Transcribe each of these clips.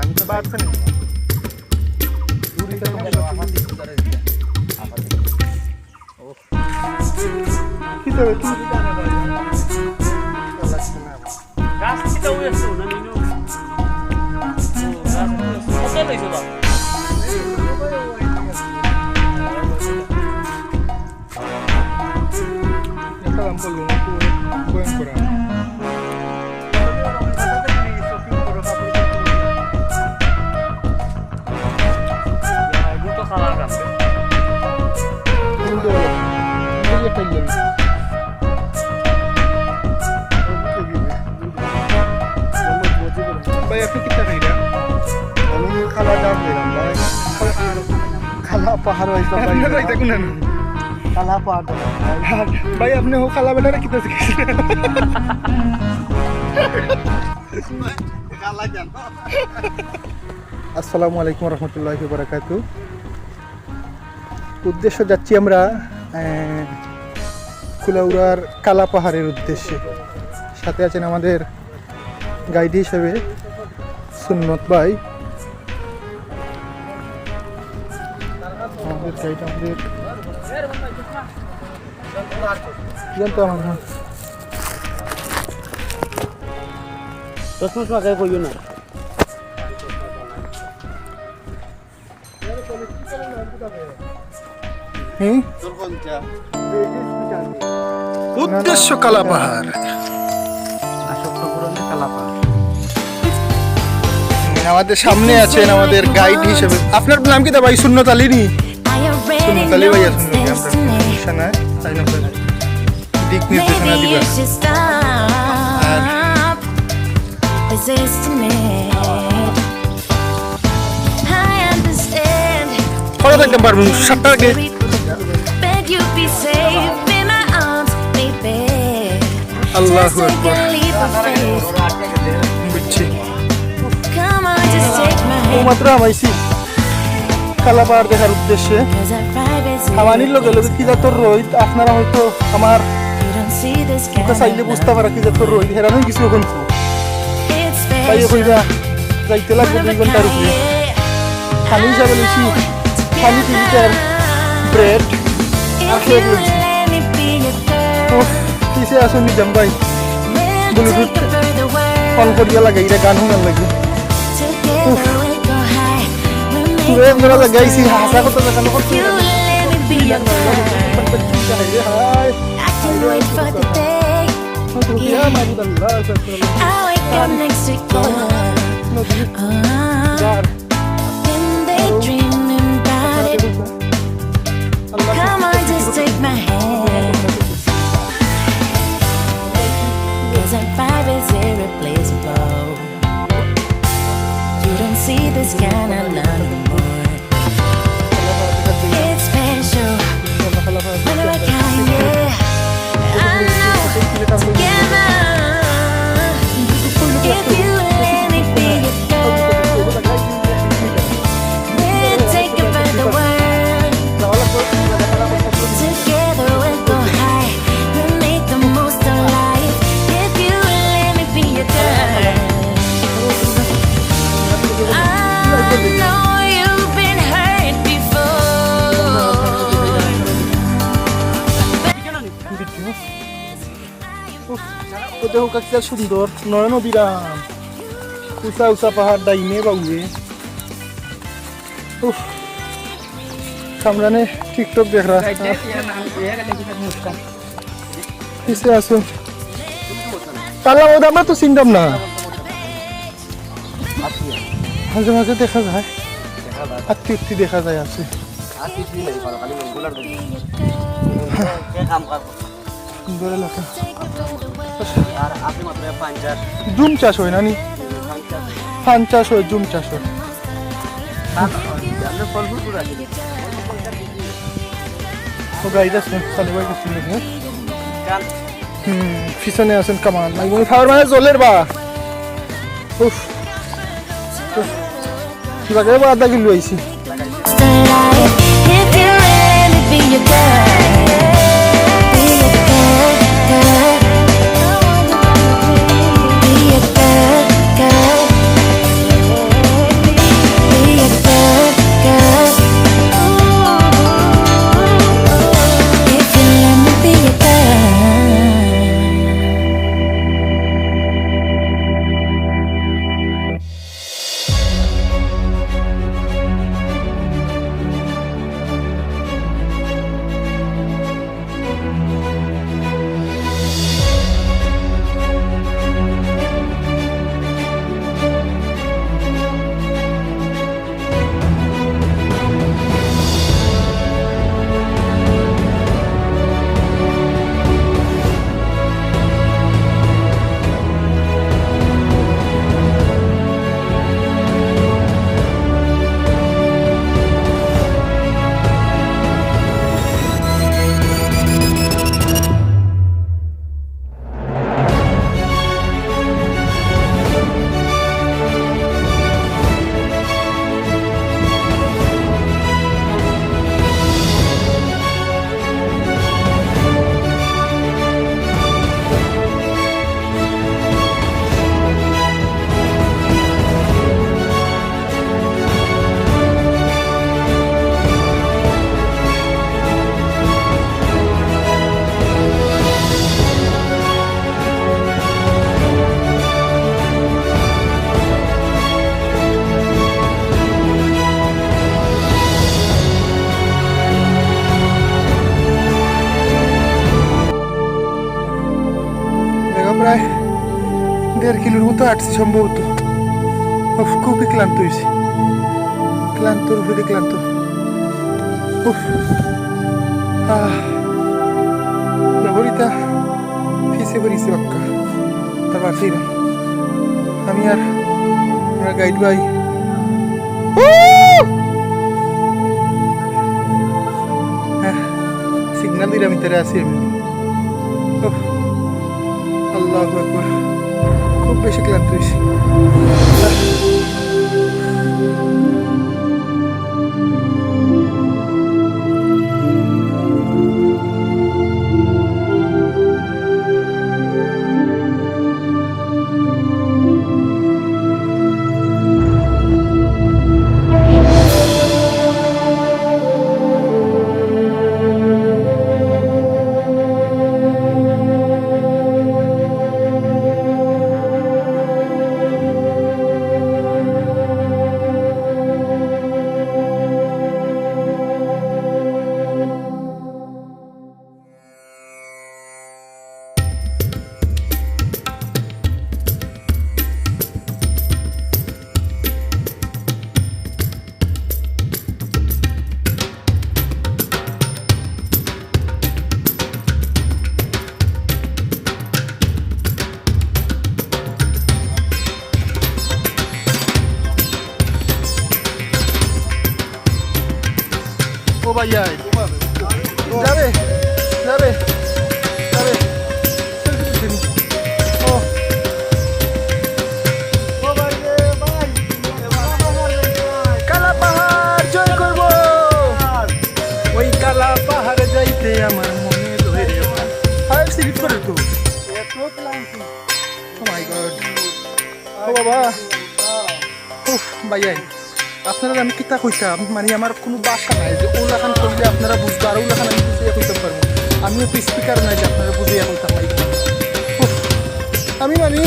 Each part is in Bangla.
আমি তো বাদ খানি কি তবে কি গাছ কিটা হইছে না নিনো গাছ কত লইছো বা একটা দাম বললো না তো গোয়েন করা গুটো খাওয়া গাছে भाई आपने कितना खरीदा? আমি খালা দাম দিলাম ভাই খালা পাহাড় হইছে ভাই आपने खरीदा कौन है? খালা পাহাড় भाई आपने वो खाला बेटा कितना सीखा? খালা জান আসসালামু আলাইকুম রহমতুল্লাহি ওয়া বারাকাতুহু। উদ্দেশ্য যাচ্ছি আমরা কুলাউড়ার কালা পাহাড়ের উদ্দেশ্যে। সাথে আছেন আমাদের গাইড হিসেবে সুন্নত ভাই। আমাদের গাইড আমাদের জানতো আমার প্রশ্ন আগে কইও না উদ্দেশ্য কালা পাহাড়। আমাদের সামনে আছেন আমাদের গাইড হিসেবে। আপনার নাম কি ভাই? সুন্নত আলী নি? সুন্নত আলী ভাই আছেন নাকি? আমরা সমস্যা নাই, তাই না? দিক নির্দেশনা দিবেন। কত থাকতে পারবো? 7টা আগে আল্লাহু আকবার। বুঝছি। মাত্র আমাইছি কালা পাহাড় দেখার উদ্দেশ্যে। আমানির লগে লগে কি জাতর রোহিত আপনারা হয়তো আমার মুখে চাইলে বুঝতে পারা কি জাতর রোহিত হেরানো কিছু এখন পাইয়ে কইবা যাইতে লাগবে 2 ঘন্টার উপরে। খালি হিসাবে লইছি খালি 3 লিটার ব্রেড আর কেক লইছি। কিসে আসুন নিজাম ভাই ব্লুটুথ অন করিয়া লাগাই গান শোনার লাগে। পুরো লাগাইছি হাসা কত দেখানো করছি। Come on, just take my hand. 'Cause our vibe is irreplaceable. You don't see this kind of love anymore. It's special. One of a kind, yeah. I know. Together. If you let me be your girl, we'll take over the world. Together we'll go high. We'll make the most of life. If you let me be your girl. I know you've been hurt before. দেখো কাকিটা সুন্দর নয়ন বিরাম উঁচা উঁচা পাহাড় ডাইনে বাউয়ে। সামনে টিকটক দেখ রা কিসে আসো কালা ওদা আমরা তো চিনতাম না। মাঝে মাঝে দেখা যায় আত্মীয় দেখা যায় আছে। সুন্দর এলাকা। জুম চাষ হয় না নি? ফান চাষ হয়, জুম চাষ হয়। গাইড আছেন সানি ভাই কিছু নাকি? পিছনে আছেন কামান খাওয়ার মানে জলের বা কিবাকে বা আধা কিলো আইছি। If you let me be your girl, be your girl, কিলোর মতো হাঁটছি সম্ভবত। উফ, খুবই ক্লান্ত হয়েছি, ক্লান্তর উপরে ক্লান্ত। উফ, নগরীটা ফিসে পড়িছে বাক্কা, তা পারছি না আমি আর আমার গাইড ভাই। সিগন্যাল দিলে আমি তারা আছি আমি। উফ, আল্লাহু আকবার, খুব বেশি ক্লান্ত হয়েছি। ও ভাইয়া যাবে যাবে যাবে ও কালা পাহাড় জয় করবো, ওই কালা পাহাড়ে যাইতে আমার মনে ধরে ফায়ার স্লিপ করে তো। ও মাই গড, ও বাবা, উফ ভাইয়া আপনারা আমি কিতা কইতাম, মানে আমার কোনো বাসা নাই যে ওলাখান করলে আপনারা বুঝবো, আর ওলাখান আমি বুঝিয়া কইতাম পারবো। আমিও তো স্পিকার নাই যে আপনারা বুঝিয়া কইতাম নাই। আমি মানে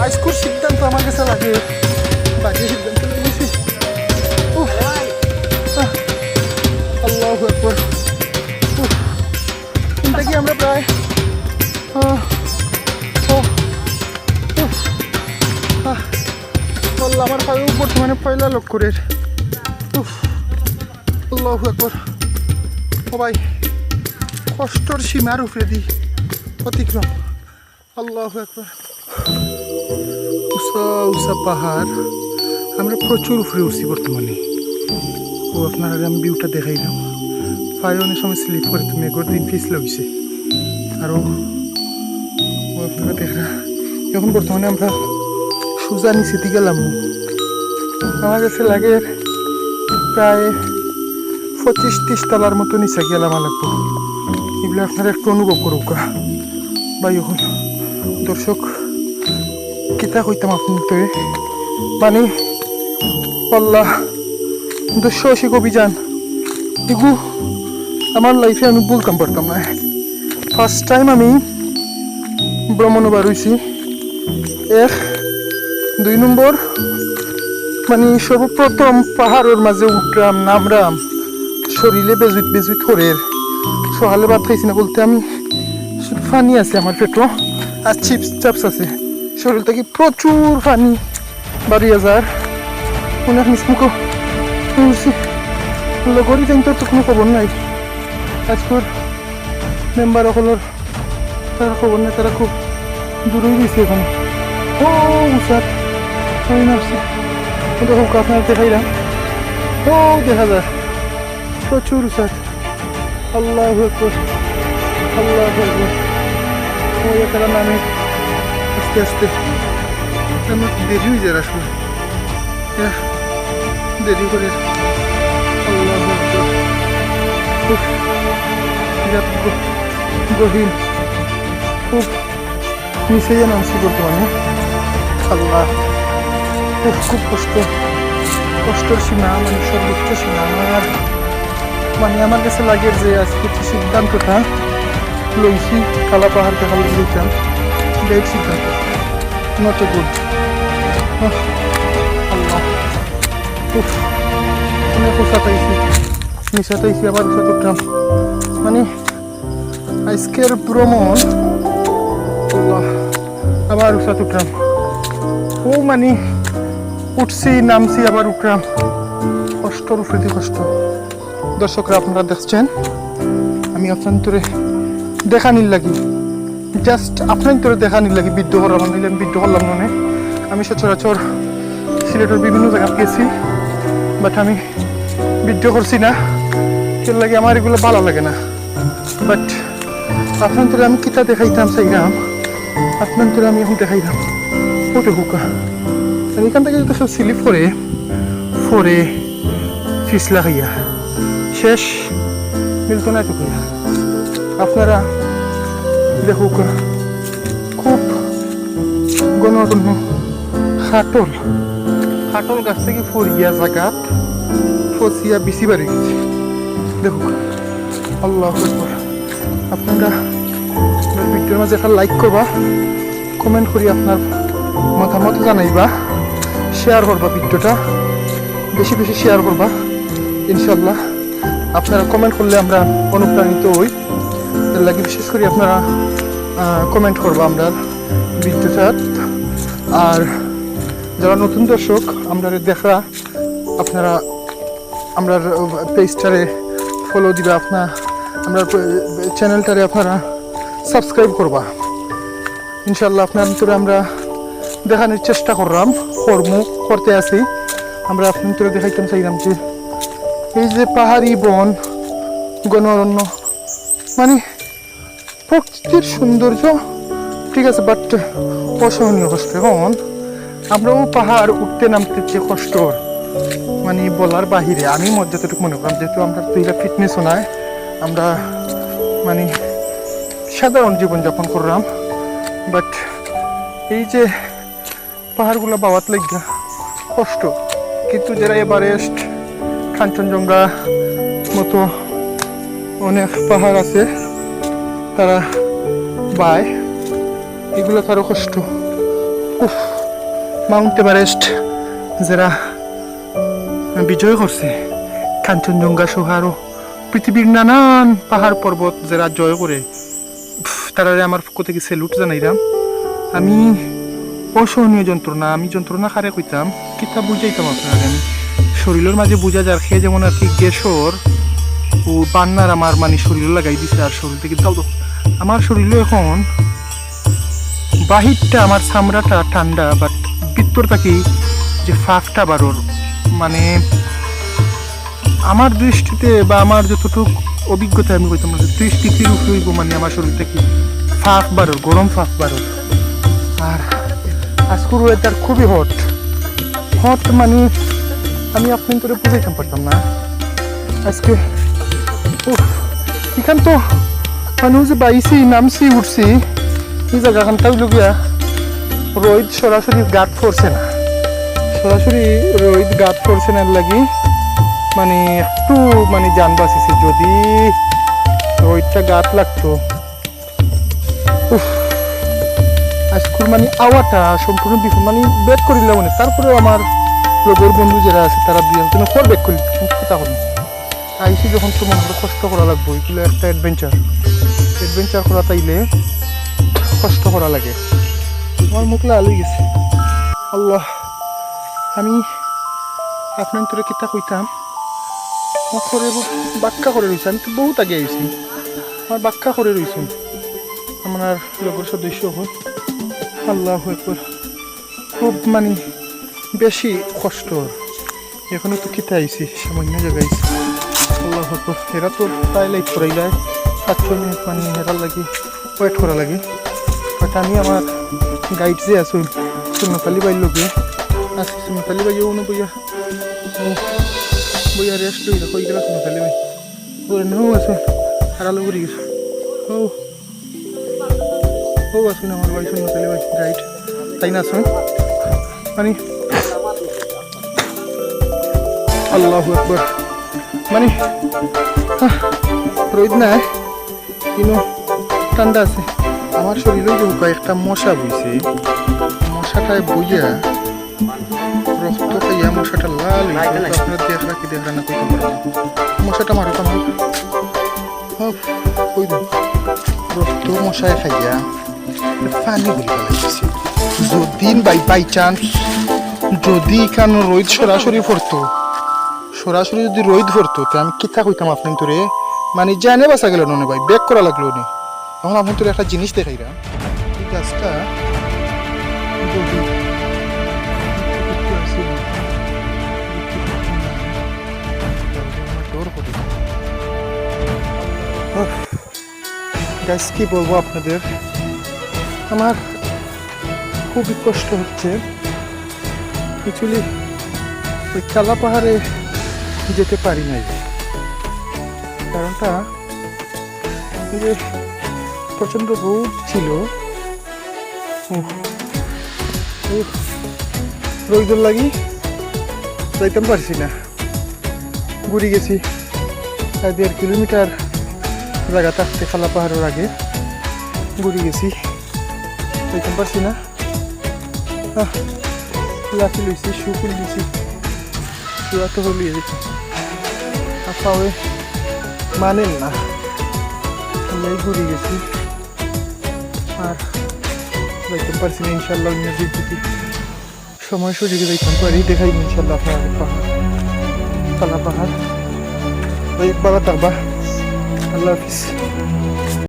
আজকুর সিদ্ধান্ত আমার কাছে লাগে বাজে সিদ্ধান্ত নিয়েছি। আল্লাহু আকবার, চিন্তা কি আমরা প্রায় আমার পায়ে বর্তমানে পয়লা লক্ষ্যের। আল্লাহু আকবার, ও ভাই কষ্টর সীমার উপরে দি অতিক্রম। আল্লাহু আকবার, উষা উষা পাহাড়, আমরা প্রচুর উপরে উঠছি বর্তমানে। ও আপনার আগে আমি ভিউটা দেখাইলাম, পায়ে অনেক সময় স্লিপ করে তুমি একবার দিন পিছলে হয়েছে। আরও ও আপনারা দেখা, এখন বর্তমানে আমরা সোজা নিচেতে গেলাম। আমার কাছে লাগে প্রায় 25-30 তলার মতো নিচে গেলাম লাগবো। এগুলো আপনারা একটু অনুভব করুক ভাই। এখন দর্শক কিতা কইতাম আপনাকে, মানে আল্লাহ 280 অভিযান এগু আমার লাইফে আমি বলতাম পারতাম না। ফার্স্ট টাইম আমি ভ্রমণে বার হয়েছি। 2 নম্বর মানে সর্বপ্রথম পাহাড়ের মাঝে উঠলাম, নামরাম, শরীরে বেজুত বেজুত হরের সকালে ভাত খাইছি না বলতে আমি পানি আছে আমার পেটও, আর চিপস চাপস আছে শরীর থেকে প্রচুর পানি বাড়িয়ে যার অনেক মিসমুখো লগরি যাই তো কোনো খবর নাই। আজকের মেম্বার সকলের তার খবর নেই, তারা খুব দূরেই গেছে এখন। ও উষার ওই নামছি কিন্তু হোক আপনার দেখাইলাম। ও দেখা যায় প্রচুর উষার। আল্লাহু আকবার, আল্লাহু আকবার, ওই তারা নামে আস্তে আস্তে আমার দেরি হয়ে যায় আসলে, দেরি করে। আল্লাহু আকবার, উফ গহীন, খুব নিচে যেন নামছি বর্তমানে। আল্লাহ, খুব কষ্টর সীমা, মানে সর্বোচ্চ সীমা। আমার মানে আমার কাছে লাগে যে আজকে যে সিদ্ধান্তটা লইছি কালা পাহাড় দেখার লইতাম, এই সিদ্ধান্ত নট গুড। আল্লাহ, অনেক উঁচা পাইছি, নিচা পাইছি, আবার উঁচা করতাম। মানে আজকের ভ্রমণ আল্লাহ আবার উষাত উঠলাম ও মানে উঠছি নামছি আবার উঠলাম কষ্টর উপরে কষ্ট দর্শকরা আপনারা দেখছেন আমি আপনার দেখানির লাগি জাস্ট আপনার দেখানির লাগি বিদ্য করলাম নিলাম বিদ্য করলাম মনে আমি সচরাচর সিলেটের বিভিন্ন জায়গা গেছি বাট আমি বিদ্য করছি না এর লাগে আমার এগুলো ভালো লাগে না বাট আপনার আমি কিতা দেখাইতাম সেইরাম আপনার আমি এখন দেখাইতাম ওটা হুকা এখান থেকে যদি সব স্লিপ করে ফরে ফিসলা খাইয়া শেষ মিলত না এটুকু আপনারা দেখুক খুব ঘন ঘন খাটল গাছ থেকে ফরিয়া জায়গাত ফসিয়া বিচি বাড়ি গেছে দেখুক আল্লাহ আপনারা ভিডিওর মাঝে একটা লাইক করবা কমেন্ট করি আপনার মতামত জানাইবা শেয়ার করবা ভিডিওটা বেশি বেশি শেয়ার করবা ইনশাল্লাহ আপনারা কমেন্ট করলে আমরা অনুপ্রাণিত হই এর লাগে বিশেষ করে আপনারা কমেন্ট করবা আমরা ভিডিওটা আর যারা নতুন দর্শক আমরা দেখা আপনারা আমরা পেজটারে ফলো দিবা আপনার আমরা চ্যানেলটারে আপনারা সাবস্ক্রাইব করবা ইনশাল্লাহ আপনার ভিতরে আমরা দেখানোর চেষ্টা করতে আছি আমরা আপনার ভিতরে দেখাইতাম চাইলাম যে এই যে পাহাড়ি বন ঘন অরণ্য মানে প্রকৃতির সৌন্দর্য ঠিক আছে বাট অসহনীয় কষ্ট এখন আমরাও পাহাড় উঠতে নামতে যে কষ্ট মানে বলার বাহিরে আমি যতটুকু মনে করলাম যেহেতু আমরা তুইলা ফিটনেসও নাই আমরা মানে সাধারণ জীবনযাপন করলাম বাট এই যে পাহাড়গুলো বাওয়াত লাগিয়া কষ্ট কিন্তু যারা এভারেস্ট কাঞ্চনজঙ্ঘা মতো অনেক পাহাড় আছে তারা বায় এগুলো তারও কষ্ট উফ মাউন্ট এভারেস্ট যারা বিজয় করছে কাঞ্চনজঙ্ঘা সহ আরও পৃথিবীর নানান পাহাড় পর্বত যারা জয় করে তারা আমার পক্ষ থেকে স্যালুট জানাইলাম আমি অসহনীয় যন্ত্রণা আমি যন্ত্রণা খারে কইতাম কিতা বুঝাইতাম আপনারা আমি শরীরের মাঝে বুঝা যার খেয়ে যেমন আর কি গ্যাসর ও বান্নার আমার মানে শরীরে লাগাই দিছে আর শরীর থেকে তাও আমার শরীরে এখন বাহিরটা আমার চামড়াটা ঠান্ডা বাট ভিতর থাকি যে ফাঁকটা বারোর মানে আমার দৃষ্টিতে বা আমার যতটুকু অভিজ্ঞতা আমি কইতাম 30 ডিগ্রির উপরে হইব মানে আমার শরীর থেকে ফাঁক বারোর গরম ফাঁক বারোর আর আজকের ওয়েদার খুবই হট মানে আমি আপনি করে বুঝাইতাম পারতাম না আজকে এখান তো মানুষ যে বাইছি নামছি উঠছি এই জায়গাখানটাও লগিয়া রোদ সরাসরি গাত পড়ছে না লাগি মানে একটু মানে জান বাঁচিছে যদি রোদটা গাত লাগতো আজকের মানে আওয়াটা সম্পূর্ণ বিফল মানে বেক করিলে মনে তারপরেও আমার লগর বন্ধু যারা আছে তারা দুজন ফোর বেক করি কথা হল আইসি যখন তো মনে কষ্ট করা লাগবে এগুলো একটা অ্যাডভেঞ্চার করা তাইলে কষ্ট করা লাগে আমার মুখলা আলুই গেছে আল্লাহ আমি আপনার তোরে কিতা কইতাম করে বাক্কা করে রয়েছে আমি তো বহুত আগে আইছি আমার বাক্কা করে রয়েছি আমার লগর সদস্য হল আল্লাহ একবার খুব মানে বেশি কষ্ট এখনো তো কিতা আইছি সামান্য জায়গায় আইছি আল্লাহ একবার এরা তো তাই লাইট করাই যায় 7 মিনিট মানে হেরার লাগে ওয়েট করা লাগে বাট আমি আমার গাইড যে আসুন সুনকালি বাইর লোকে আসি সুনকালি বাইও না বইয়া রেস্ট লই কই গেলা সুনকালি বাই ওরে নো আছে হারালো করে গেছে ও আসুন আমার বাড়ি সুনকালি বাই গাইড তাই না আসুন মানে আল্লাহু আকবার মানে রোদ না কিন্তু ঠান্ডা আছে আমার শরীরে যে কয়েকটা মশা বইছে মশাটায় বইয়া রক্ত খাইয়া মশাটা লাল আপনার দেখরা কি দেখরা না কইতে পারবো মশাটা মারো কই রক্ত মশায় খাইয়া পানি বলি ফেলাইতেছি যদি বাই চান্স যদি এখানে রোদ সরাসরি পড়তো সরাসরি যদি রোদ পড়তো তো আমি কিতা কইতাম আপনার তোরে মানে জানে বাসা গেল না ভাই ব্যাক করা লাগলো নি এখন আপনার তোরে একটা জিনিস দেখাইরা এই গাছটা যদি গাছ কি বলবো আপনাদের আমার খুবই কষ্ট হচ্ছে অ্যাকচুয়ালি ওই কালা পাহাড়ে যেতে পারি নাই কারণটা এই যে প্রচণ্ড রোদ ছিল রোদের লাগি যাইতাম পারছি না ঘুরে গেছি 1.5 কিলোমিটার জায়গা থাকতে খালা পাহাড়ের আগে ঘুরে গেছি যাইতাম পারছি না লাঠি লইছি শু খুলে দিছি শুয়া তো হলিয়ে দিচ্ছি পাওয়ে মানেন না এই ঘুরে গেছি আর যাইতাম পারছি না ইনশাল্লাহ অন্য দিক যদি সময় সুযোগে যাইতাম পারি দেখাই ইনশাল্লাহ আপনার পাহাড় কালা পাহাড় ভালো থাকবা আল্লাহ হাফিজ